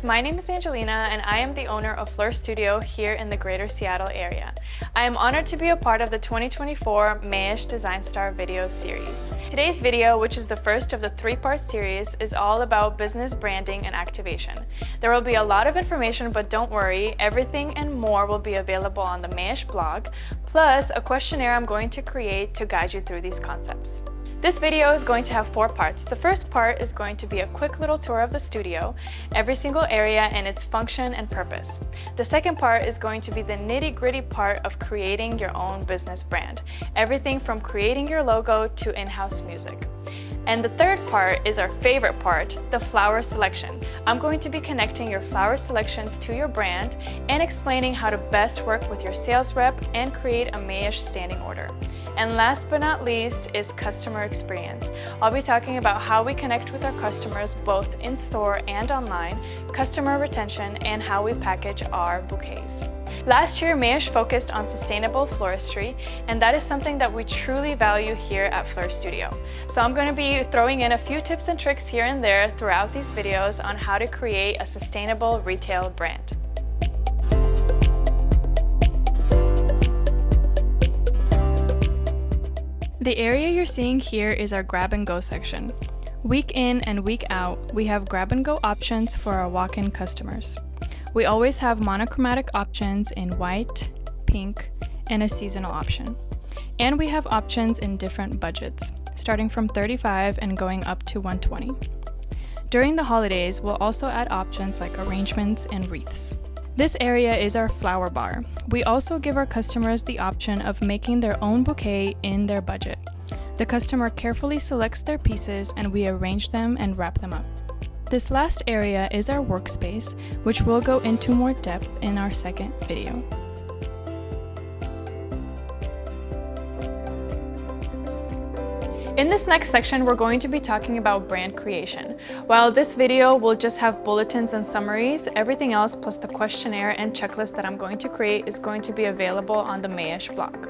my name is Angelina and I am the owner of FLEUR Studio here in the greater Seattle area. I am honored to be a part of the 2024 Mayesh Design Star video series. Today's video, which is the first of the three-part series, is all about business branding and activation. There will be a lot of information, but don't worry, everything and more will be available on the Mayesh blog, plus a questionnaire I'm going to create to guide you through these concepts. This video is going to have 4 parts. The first part is going to be a quick little tour of the studio, every single area and its function and purpose. The second part is going to be the nitty-gritty part of creating your own business brand, everything from creating your logo to in-house music. And the third part is our favorite part, the flower selection. I'm going to be connecting your flower selections to your brand and explaining how to best work with your sales rep and create a Mayesh standing order. And last but not least is customer experience. I'll be talking about how we connect with our customers both in store and online, customer retention, and how we package our bouquets. Last year, Mayesh focused on sustainable floristry, and that is something that we truly value here at FLEUR Studio. So I'm going to be throwing in a few tips and tricks here and there throughout these videos on how to create a sustainable retail brand. The area you're seeing here is our grab-and-go section. Week in and week out, we have grab-and-go options for our walk-in customers. We always have monochromatic options in white, pink, and a seasonal option. And we have options in different budgets, starting from $35 and going up to $120. During the holidays, we'll also add options like arrangements and wreaths. This area is our flower bar. We also give our customers the option of making their own bouquet in their budget. The customer carefully selects their pieces and we arrange them and wrap them up. This last area is our workspace, which we'll go into more depth in our second video. In this next section, we're going to be talking about brand creation. While this video will just have bulletins and summaries, everything else plus the questionnaire and checklist that I'm going to create is going to be available on the Mayesh blog.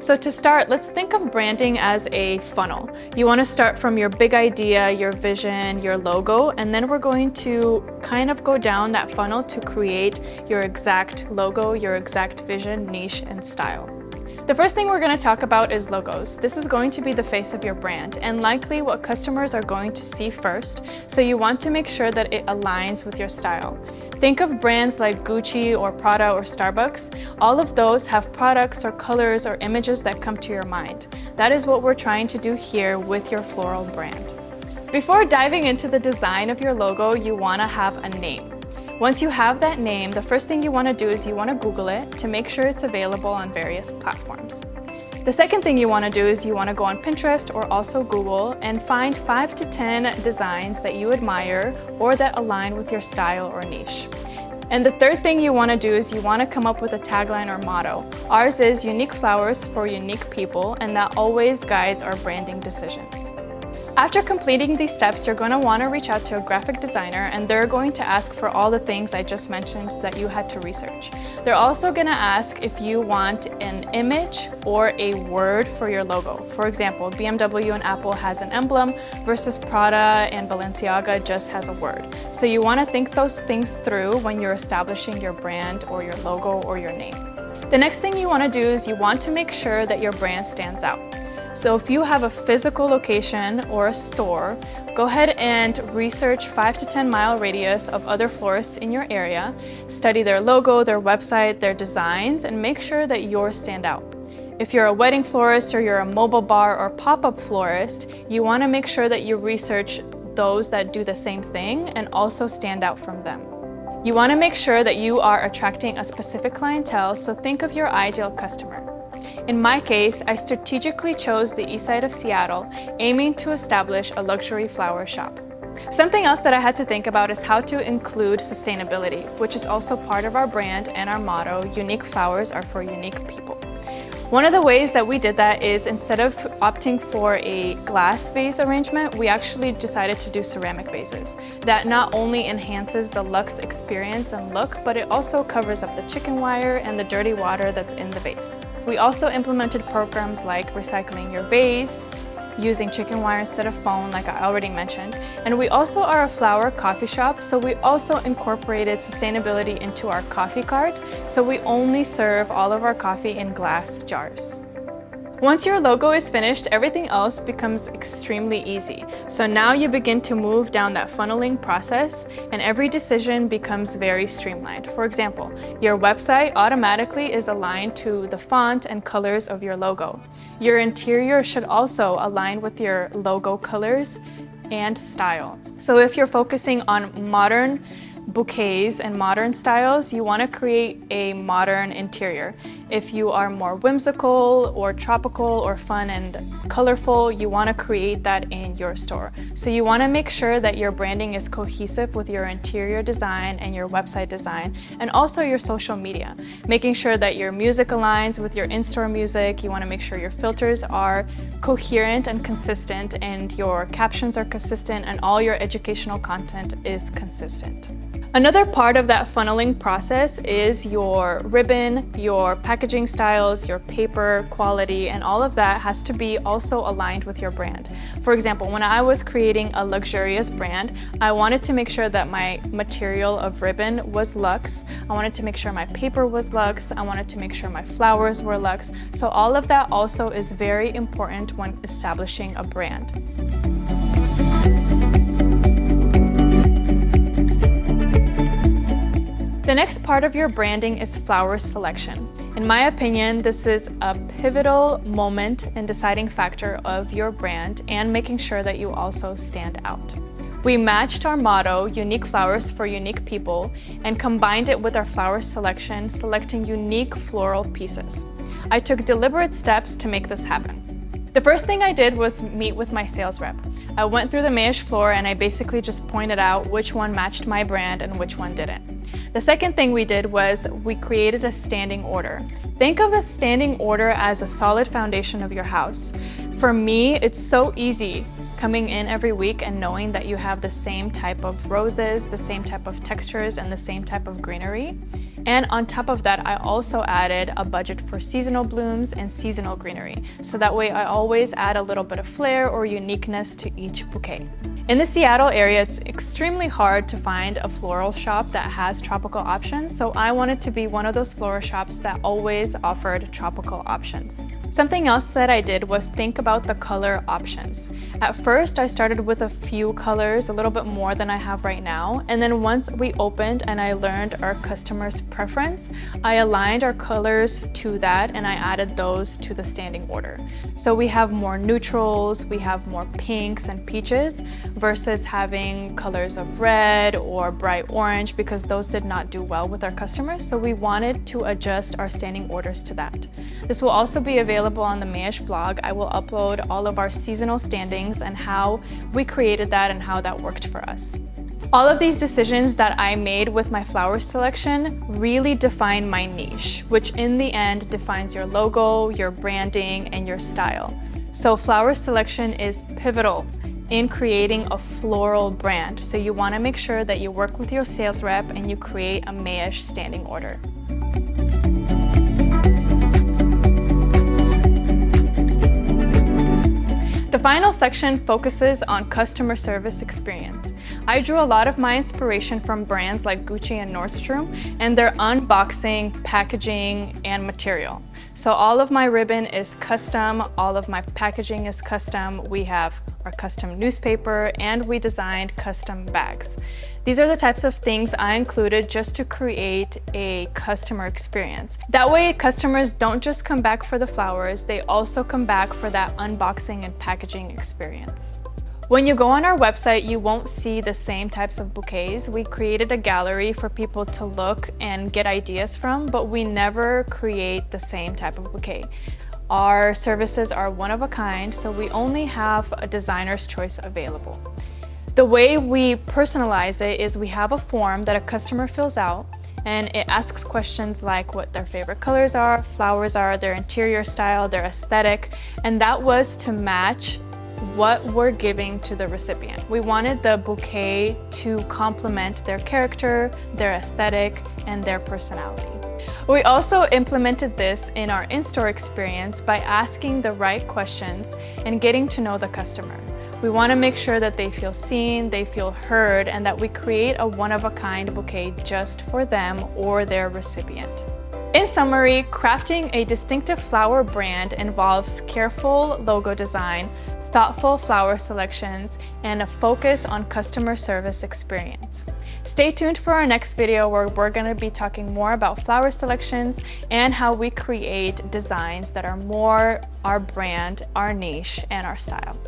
So to start, let's think of branding as a funnel. You want to start from your big idea, your vision, your logo, and then we're going to kind of go down that funnel to create your exact logo, your exact vision, niche, and style. The first thing we're going to talk about is logos. This is going to be the face of your brand and likely what customers are going to see first, so you want to make sure that it aligns with your style. Think of brands like Gucci or Prada or Starbucks. All of those have products or colors or images that come to your mind. That is what we're trying to do here with your floral brand. Before diving into the design of your logo, you want to have a name. Once you have that name, the first thing you want to do is you want to Google it to make sure it's available on various platforms. The second thing you want to do is you want to go on Pinterest or also Google and find 5 to 10 designs that you admire or that align with your style or niche. And the third thing you want to do is you want to come up with a tagline or motto. Ours is unique flowers for unique people, and that always guides our branding decisions. After completing these steps, you're going to want to reach out to a graphic designer and they're going to ask for all the things I just mentioned that you had to research. They're also going to ask if you want an image or a word for your logo. For example, BMW and Apple has an emblem versus Prada and Balenciaga just has a word. So you want to think those things through when you're establishing your brand or your logo or your name. The next thing you want to do is you want to make sure that your brand stands out. So if you have a physical location or a store, go ahead and research 5 to 10 mile radius of other florists in your area, study their logo, their website, their designs, and make sure that yours stand out. If you're a wedding florist or you're a mobile bar or pop-up florist, you want to make sure that you research those that do the same thing and also stand out from them. You want to make sure that you are attracting a specific clientele, so think of your ideal customer. In my case, I strategically chose the east side of Seattle, aiming to establish a luxury flower shop. Something else that I had to think about is how to include sustainability, which is also part of our brand and our motto, unique flowers are for unique people. One of the ways that we did that is instead of opting for a glass vase arrangement, we actually decided to do ceramic vases. That not only enhances the luxe experience and look, but it also covers up the chicken wire and the dirty water that's in the vase. We also implemented programs like recycling your vase, using chicken wire instead of foam, like I already mentioned. And we also are a flower coffee shop, so we also incorporated sustainability into our coffee cart. So we only serve all of our coffee in glass jars. Once your logo is finished, everything else becomes extremely easy. So now you begin to move down that funneling process and every decision becomes very streamlined. For example, your website automatically is aligned to the font and colors of your logo. Your interior should also align with your logo colors and style. So if you're focusing on modern bouquets and modern styles, you want to create a modern interior. If you are more whimsical or tropical or fun and colorful, you want to create that in your store. So you want to make sure that your branding is cohesive with your interior design and your website design, and also your social media. Making sure that your music aligns with your in-store music. You want to make sure your filters are coherent and consistent, and your captions are consistent, and all your educational content is consistent. Another part of that funneling process is your ribbon, your packaging styles, your paper quality, and all of that has to be also aligned with your brand. For example, when I was creating a luxurious brand, I wanted to make sure that my material of ribbon was luxe. I wanted to make sure my paper was luxe. I wanted to make sure my flowers were luxe. So all of that also is very important when establishing a brand. The next part of your branding is flower selection. In my opinion, this is a pivotal moment and deciding factor of your brand and making sure that you also stand out. We matched our motto, unique flowers for unique people, and combined it with our flower selection, selecting unique floral pieces. I took deliberate steps to make this happen. The first thing I did was meet with my sales rep. I went through the Mayesh floor and I basically just pointed out which one matched my brand and which one didn't. The second thing we did was we created a standing order. Think of a standing order as a solid foundation of your house. For me, it's so easy coming in every week and knowing that you have the same type of roses, the same type of textures, and the same type of greenery. And on top of that, I also added a budget for seasonal blooms and seasonal greenery. So that way I always add a little bit of flair or uniqueness to each bouquet. In the Seattle area, it's extremely hard to find a floral shop that has tropical options, so I wanted to be one of those floral shops that always offered tropical options. Something else that I did was think about the color options. At first, I started with a few colors, a little bit more than I have right now, and then once we opened and I learned our customers' preference, I aligned our colors to that and I added those to the standing order. So we have more neutrals, we have more pinks and peaches versus having colors of red or bright orange, because those did not do well with our customers. So we wanted to adjust our standing orders to that. This will also be available on the Mayesh blog. I will upload all of our seasonal standings and how we created that and how that worked for us. All of these decisions that I made with my flower selection really define my niche, which in the end defines your logo, your branding, and your style. So flower selection is pivotal in creating a floral brand. So you want to make sure that you work with your sales rep and you create a Mayesh standing order. The final section focuses on customer service experience. I drew a lot of my inspiration from brands like Gucci and Nordstrom and their unboxing, packaging, and material. So all of my ribbon is custom, all of my packaging is custom. We have our custom newspaper, and we designed custom bags. These are the types of things I included just to create a customer experience. That way, customers don't just come back for the flowers, they also come back for that unboxing and packaging experience. When you go on our website, you won't see the same types of bouquets. We created a gallery for people to look and get ideas from, but we never create the same type of bouquet. Our services are one of a kind, so we only have a designer's choice available. The way we personalize it is we have a form that a customer fills out, and it asks questions like what their favorite colors are, flowers are, their interior style, their aesthetic, and that was to match what we're giving to the recipient. We wanted the bouquet to complement their character, their aesthetic, and their personality. We also implemented this in our in-store experience by asking the right questions and getting to know the customer. We want to make sure that they feel seen, they feel heard, and that we create a one-of-a-kind bouquet just for them or their recipient. In summary, crafting a distinctive flower brand involves careful logo design, thoughtful flower selections, and a focus on customer service experience. Stay tuned for our next video where we're going to be talking more about flower selections and how we create designs that are more our brand, our niche, and our style.